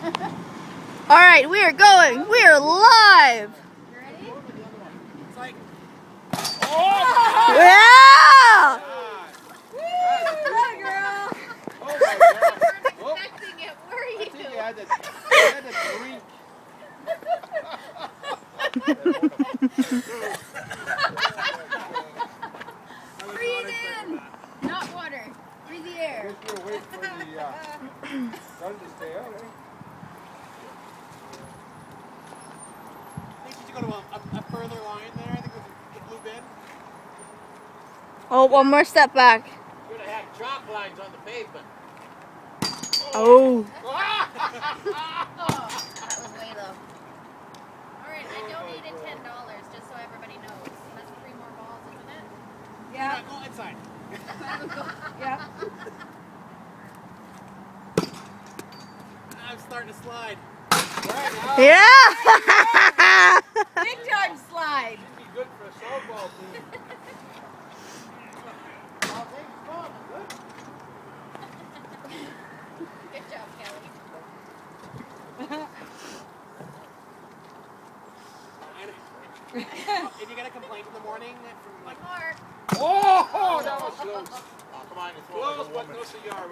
All right, we are going. We are live. You ready? It's like, Yeah! Go, girl. oh my God. Weren't Oh, expecting it, were I you? think you had to drink. Breathe in. Not water. Breathe the I air. guess we were waiting for the sun to stay out, eh? I think you should go to a further line there. I think with the blue bin. Oh, one more step back. Should have had chalk lines on the pavement. Oh. Oh, that was way low. Alright, I donated $10 just so everybody knows. That's 3 more balls, isn't it? Yeah. Go inside. Yeah. I'm starting to slide. Right now, Yeah! Big time slide. it'd be good for a softball team. I'll take the ball. Good. Good job, Kelly. If you get a complaint in the morning from like, Mark. Oh, that was close. oh come on, it's Close, but no cigar.